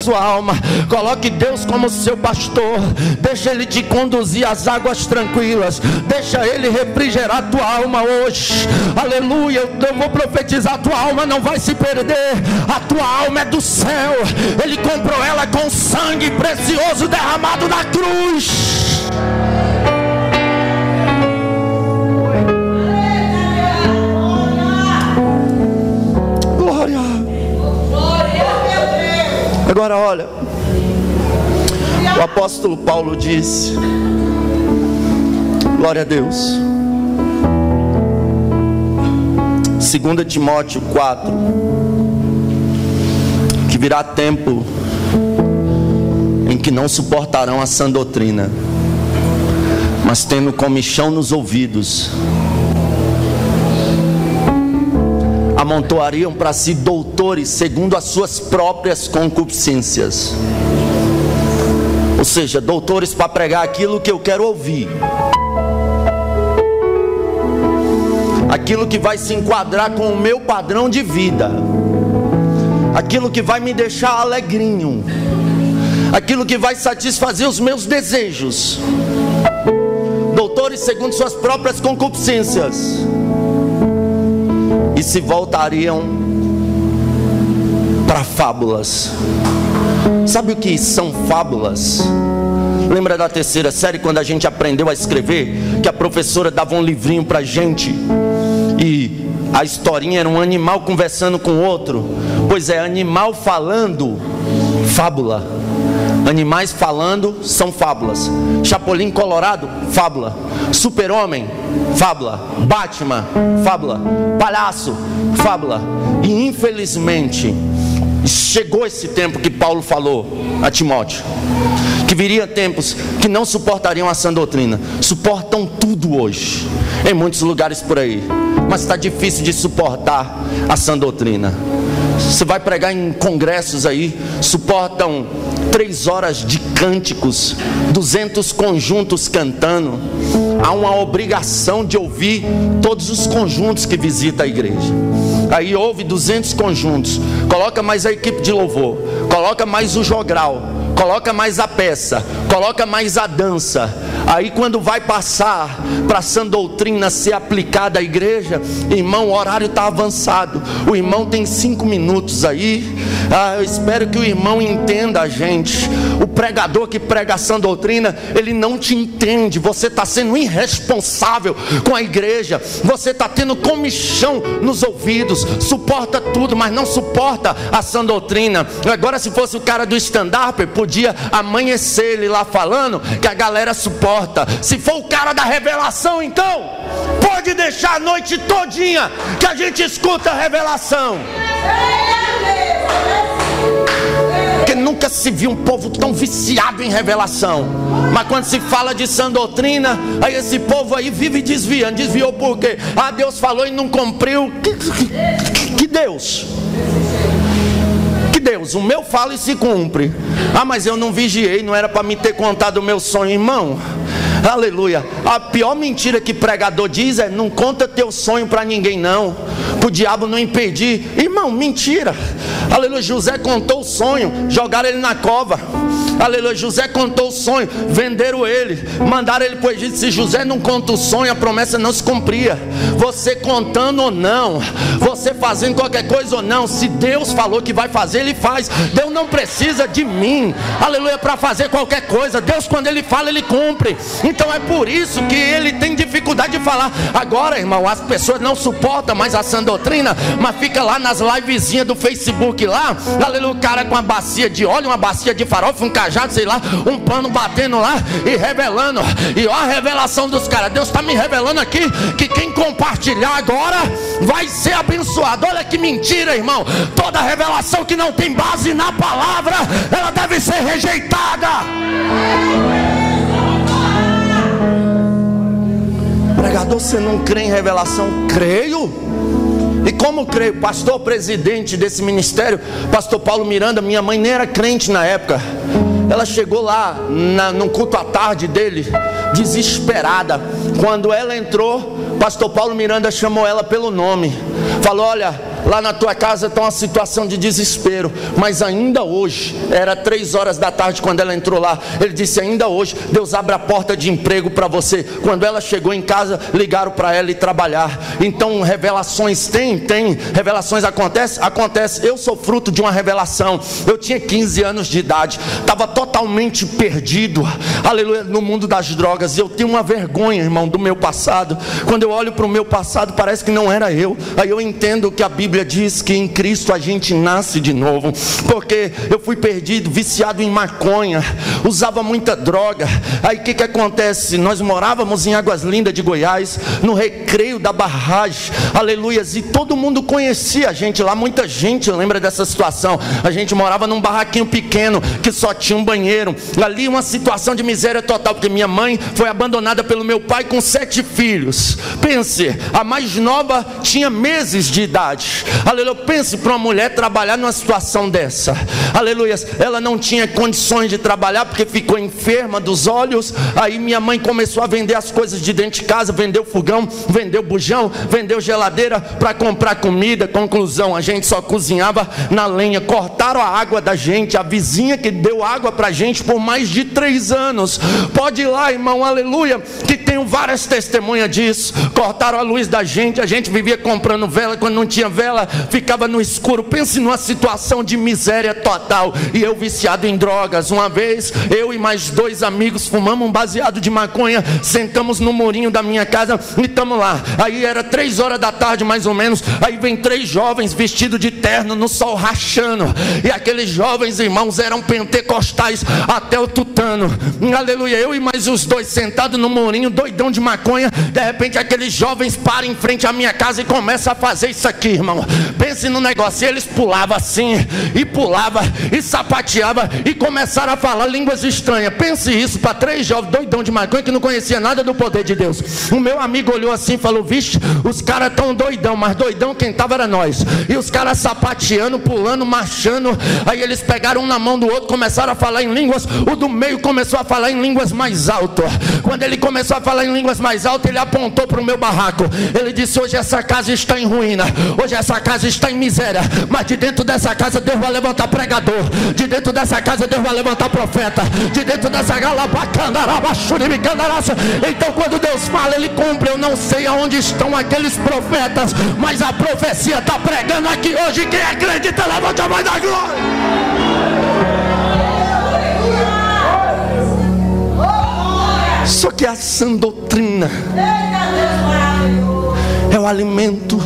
sua alma. Coloque Deus como seu pastor. Deixa Ele te conduzir às águas tranquilas. Deixa Ele refrigerar a tua alma hoje. Aleluia. Eu vou profetizar: a tua alma não vai se perder. A tua alma é do céu. Ele comprou ela com sangue precioso derramado na cruz. Agora olha, o apóstolo Paulo disse, glória a Deus, 2 Timóteo 4, que virá tempo em que não suportarão a sã doutrina, mas tendo comichão nos ouvidos, amontoariam para si doutores segundo as suas próprias concupiscências. Ou seja, doutores para pregar aquilo que eu quero ouvir, aquilo que vai se enquadrar com o meu padrão de vida, aquilo que vai me deixar alegrinho, aquilo que vai satisfazer os meus desejos. Doutores segundo suas próprias concupiscências, e se voltariam para fábulas. Sabe o que são fábulas? Lembra da terceira série, quando a gente aprendeu a escrever, que a professora dava um livrinho para a gente, e a historinha era um animal conversando com outro? Pois é, animal falando, fábula. Animais falando são fábulas. Chapolin Colorado, fábula. Super-Homem, fábula. Batman, fábula. Palhaço, fábula. E infelizmente chegou esse tempo que Paulo falou a Timóteo, que viria tempos que não suportariam a sã doutrina. Suportam tudo hoje, em muitos lugares por aí, mas está difícil de suportar a sã doutrina. Você vai pregar em congressos aí, suportam 3 horas de cânticos, 200 conjuntos cantando. Há uma obrigação de ouvir todos os conjuntos que visitam a igreja. Aí ouve 200 conjuntos, coloca mais a equipe de louvor, coloca mais o jogral, coloca mais a peça, coloca mais a dança. Aí quando vai passar para a sã doutrina ser aplicada à igreja, irmão, o horário está avançado, o irmão tem 5 minutos aí. Eu espero que o irmão entenda a gente. O pregador que prega a sã doutrina, ele não te entende. Você está sendo irresponsável com a igreja, você está tendo comichão nos ouvidos, suporta tudo, mas não suporta a sã doutrina. Agora, se fosse o cara do stand-up, podia amanhecer ele lá falando que a galera suporta. Se for o cara da revelação, então pode deixar a noite todinha que a gente escuta a revelação. Porque nunca se viu um povo tão viciado em revelação. Mas quando se fala de sã doutrina, aí esse povo aí vive desviando. Desviou por quê? Deus falou e não cumpriu. Que Deus? Que Deus? O meu fala e se cumpre. Mas eu não vigiei, não era para me ter contado o meu sonho, irmão. Aleluia. A pior mentira que pregador diz é: não conta teu sonho para ninguém não, para o diabo não impedir. Irmão, mentira. Aleluia. José contou o sonho, jogaram ele na cova. Aleluia. José contou o sonho, venderam ele, mandaram ele para o Egito. Se José não conta o sonho, a promessa não se cumpria. Você contando ou não, você fazendo qualquer coisa ou não, se Deus falou que vai fazer, Ele faz. Deus não precisa de mim, aleluia, para fazer qualquer coisa. Deus, quando Ele fala, Ele cumpre. Então é por isso que ele tem dificuldade de falar. Agora, irmão, as pessoas não suportam mais a sã doutrina, mas fica lá nas livezinhas do Facebook lá, aleluia, o cara com uma bacia de óleo, uma bacia de farofa, um cajado, sei lá, um pano batendo lá e revelando. E ó a revelação dos caras. Deus está me revelando aqui que quem compartilhar agora vai ser abençoado. Olha que mentira, irmão. Toda revelação que não tem base na palavra, ela deve ser rejeitada. Pregador, você não crê em revelação? Creio. E como creio? Pastor presidente desse ministério, pastor Paulo Miranda, minha mãe nem era crente na época. Ela chegou lá no culto à tarde dele, desesperada. Quando ela entrou, pastor Paulo Miranda chamou ela pelo nome, falou: olha, lá na tua casa está uma situação de desespero, mas ainda hoje, era 3 horas da tarde quando ela entrou lá, ele disse: ainda hoje Deus abre a porta de emprego para você. Quando ela chegou em casa, ligaram para ela ir trabalhar. Então revelações tem, revelações acontece. Eu sou fruto de uma revelação. Eu tinha 15 anos de idade, estava totalmente perdido, aleluia, no mundo das drogas. Eu tenho uma vergonha, irmão, do meu passado. Quando eu olho para o meu passado, parece que não era eu. Aí eu entendo que a Bíblia diz que em Cristo a gente nasce de novo, porque eu fui perdido, viciado em maconha, usava muita droga. Aí o que acontece? Nós morávamos em Águas Lindas de Goiás, no Recreio da Barragem, aleluias, e todo mundo conhecia a gente lá, muita gente lembra dessa situação. A gente morava num barraquinho pequeno, que só tinha um banheiro, ali uma situação de miséria total, porque minha mãe foi abandonada pelo meu pai com 7 filhos. Pense, a mais nova tinha meses de idade, aleluia. Pense para uma mulher trabalhar numa situação dessa, aleluia. Ela não tinha condições de trabalhar, porque ficou enferma dos olhos. Aí minha mãe começou a vender as coisas de dentro de casa, vendeu fogão, vendeu bujão, vendeu geladeira para comprar comida. Conclusão, a gente só cozinhava na lenha. Cortaram a água da gente, a vizinha que deu água para a gente por mais de 3 anos. Pode ir lá, irmão, aleluia, que tenho várias testemunhas disso. Cortaram a luz da gente, a gente vivia comprando vela, quando não tinha vela, ficava no escuro. Pense numa situação de miséria total. E eu viciado em drogas. Uma vez, eu e mais 2 amigos fumamos um baseado de maconha, sentamos no murinho da minha casa e estamos lá. Aí era 3 horas da tarde mais ou menos. Aí vem 3 jovens vestidos de terno no sol rachando, e aqueles jovens, irmãos, eram pentecostais até o tutano, aleluia. Eu e mais os 2 sentados no murinho, doidão de maconha. De repente aqueles jovens param em frente à minha casa e começam a fazer isso aqui, irmão. Pense no negócio. E eles pulavam assim, e pulavam, e sapateavam, e começaram a falar línguas estranhas. Pense isso para 3 jovens doidão de maconha que não conhecia nada do poder de Deus. O meu amigo olhou assim e falou: vixe, os caras tão doidão, mas doidão quem estava era nós. E os caras sapateando, pulando, marchando. Aí eles pegaram um na mão do outro, começaram a falar em línguas. O do meio começou a falar em línguas mais alto. Quando ele começou a falar em línguas mais alto, ele apontou para o meu barraco. Ele disse: hoje essa casa está em ruína, hoje essa casa está em miséria, mas de dentro dessa casa Deus vai levantar pregador, de dentro dessa casa Deus vai levantar profeta, de dentro dessa então quando Deus fala, Ele cumpre. Eu não sei aonde estão aqueles profetas, mas a profecia está pregando aqui hoje. Quem acredita, levanta a mão da glória. Só que a sã doutrina é o alimento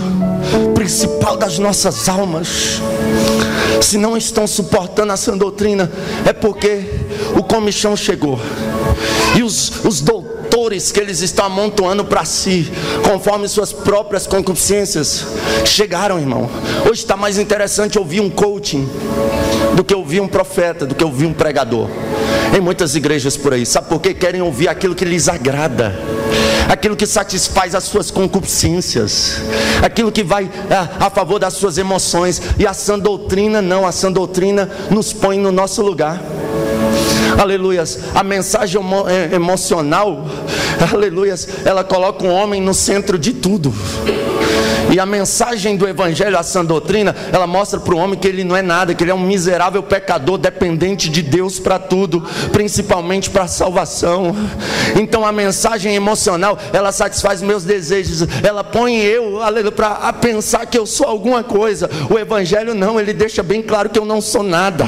principal das nossas almas. Se não estão suportando a sã doutrina, é porque o comichão chegou. E os doutores que eles estão amontoando para si, conforme suas próprias concupiscências, chegaram, irmão. Hoje está mais interessante ouvir um coaching do que ouvir um profeta, do que ouvir um pregador. Em muitas igrejas por aí, sabe por quê? Querem ouvir aquilo que lhes agrada, aquilo que satisfaz as suas concupiscências, aquilo que vai a favor das suas emoções. E a sã doutrina não, a sã doutrina nos põe no nosso lugar. Aleluias. A mensagem emocional, aleluias, ela coloca o homem no centro de tudo. E a mensagem do Evangelho, a sã doutrina, ela mostra para o homem que ele não é nada, que ele é um miserável pecador, dependente de Deus para tudo, principalmente para a salvação. Então a mensagem emocional, ela satisfaz meus desejos, ela põe eu, aleluia, para pensar que eu sou alguma coisa. O Evangelho não, ele deixa bem claro que eu não sou nada.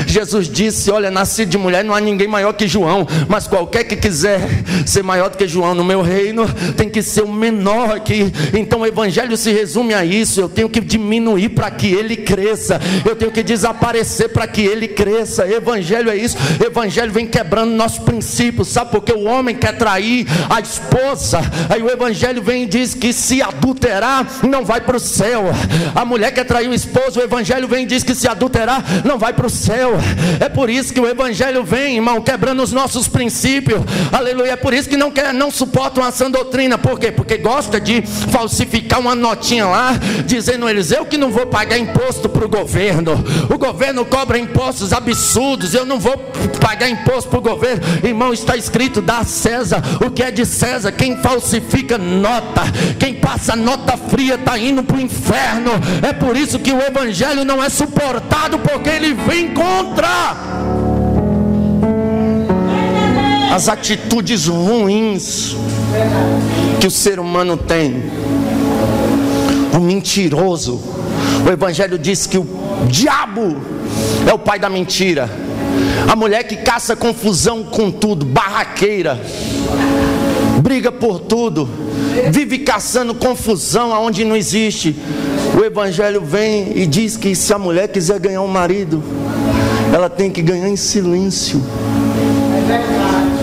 Jesus disse: olha, nascido de mulher não há ninguém maior que João, mas qualquer que quiser ser maior do que João no meu reino, tem que ser o menor aqui. Então o Evangelho se resume a isso. Eu tenho que diminuir para que ele cresça, eu tenho que desaparecer para que ele cresça. Evangelho é isso. Evangelho vem quebrando nossos princípios, sabe? Porque o homem quer trair a esposa, aí o Evangelho vem e diz que se adulterar não vai para o céu. A mulher quer trair o esposo, o Evangelho vem e diz que se adulterar não vai para o céu. É por isso que o Evangelho vem, irmão, quebrando os nossos princípios, aleluia. É por isso que não suportam a sã doutrina. Por quê? Porque gosta de falsificar uma notícia notinha lá, dizendo a eles: eu que não vou pagar imposto para o governo cobra impostos absurdos, eu não vou pagar imposto para o governo. Irmão, está escrito: dá a César o que é de César. Quem falsifica nota, quem passa nota fria, está indo para o inferno. É por isso que o evangelho não é suportado, porque ele vem contra as atitudes ruins que o ser humano tem. O mentiroso, o evangelho diz que o diabo é o pai da mentira. A mulher que caça confusão com tudo, barraqueira, briga por tudo, vive caçando confusão aonde não existe. O evangelho vem e diz que se a mulher quiser ganhar um marido, ela tem que ganhar em silêncio.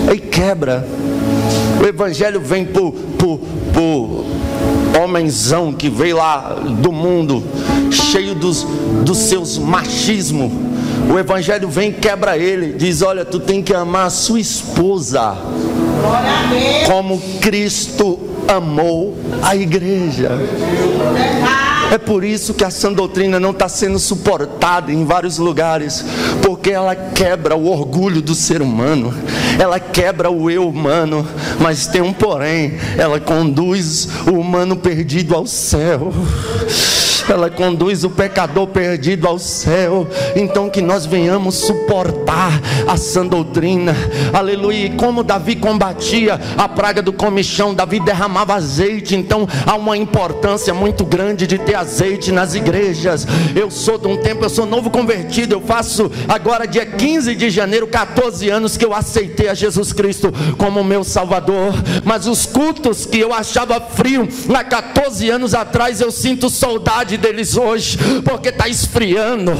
Aí quebra. O evangelho vem por homenzão que veio lá do mundo, cheio dos seus machismos. O evangelho vem e quebra ele, diz: olha, tu tem que amar a sua esposa como Cristo amou a igreja. É por isso que a sã doutrina não está sendo suportada em vários lugares, porque ela quebra o orgulho do ser humano, ela quebra o eu humano. Mas tem um porém: ela conduz o humano perdido ao céu. Ela conduz o pecador perdido ao céu. Então que nós venhamos suportar a sã doutrina. Aleluia. E como Davi combatia a praga do comichão, Davi derramava azeite. Então há uma importância muito grande de ter azeite nas igrejas. Eu sou de um tempo, eu sou novo convertido. Eu faço agora dia 15 de janeiro 14 anos que eu aceitei a Jesus Cristo como meu Salvador. Mas os cultos que eu achava frio há 14 anos atrás, eu sinto saudade deles hoje, porque está esfriando.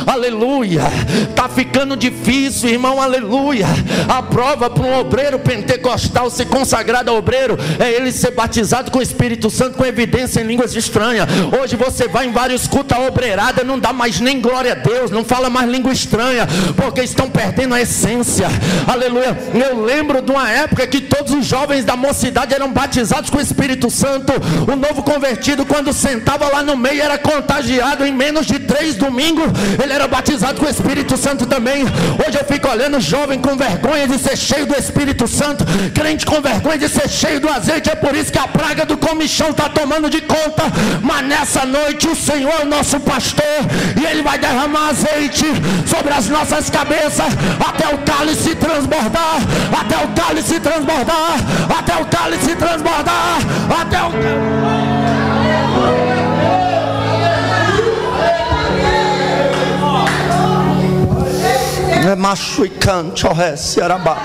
Aleluia. Está ficando difícil, irmão. Aleluia. A prova para um obreiro pentecostal ser consagrado a obreiro é ele ser batizado com o Espírito Santo, com evidência em línguas estranhas. Hoje você vai em vários cultos, a obreirada não dá mais nem glória a Deus, não fala mais língua estranha, porque estão perdendo a essência. Aleluia. Eu lembro de uma época que todos os jovens da mocidade eram batizados com o Espírito Santo. O novo convertido, quando sentava lá no meio, era contagiado. Em menos de 3 domingos ele era batizado com o Espírito Santo também. Hoje eu fico olhando jovem com vergonha de ser cheio do Espírito Santo, crente com vergonha de ser cheio do azeite. É por isso que a praga do comichão está tomando de conta. Mas nessa noite o Senhor é o nosso pastor, e Ele vai derramar azeite sobre as nossas cabeças, até o cálice transbordar, até o cálice transbordar, até o cálice transbordar, até o macho e canto araba.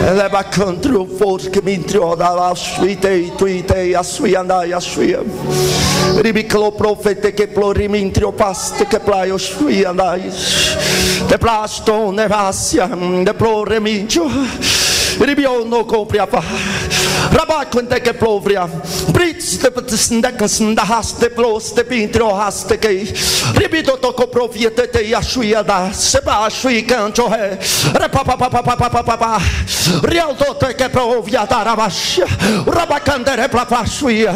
Eleva country o forte que me entrou da suite tuite a sua andai a sua ribiclo profete que plori me entrou paste que plaio sua andai de plasto nevacia de ploremintio ribio no compriava rabaconte que plovria brits de petsendekan da haste ploste pintro haste que ribito toco profiete te a sua da seba sui canto he repapapapapapapa rialto te que provia da rabasha rabacandere plafashuia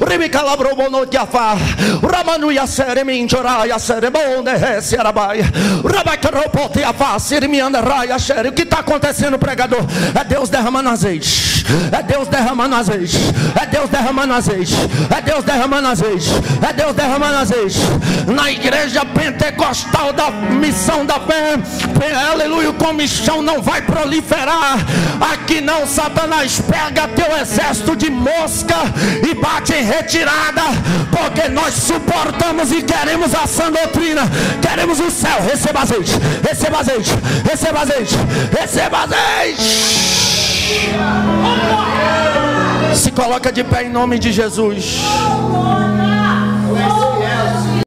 ribicalabro bono diafa ramanuia sere minjora sere bonde esse arabai rabacaropote a face me anda raia sere. O que está acontecendo, pregador? É Deus derramando azeite, é Deus derramando azeite, é Deus derramando azeite, é Deus derramando azeite, é Deus derramando azeite. Na igreja pentecostal da missão da fé, aleluia, o comichão não vai proliferar. Aqui não, Satanás pega teu exército de mosca e bate em retirada, porque nós suportamos e queremos a sã doutrina, queremos o céu. Receba azeite, receba azeite, receba azeite, receba azeite. Se coloca de pé em nome de Jesus.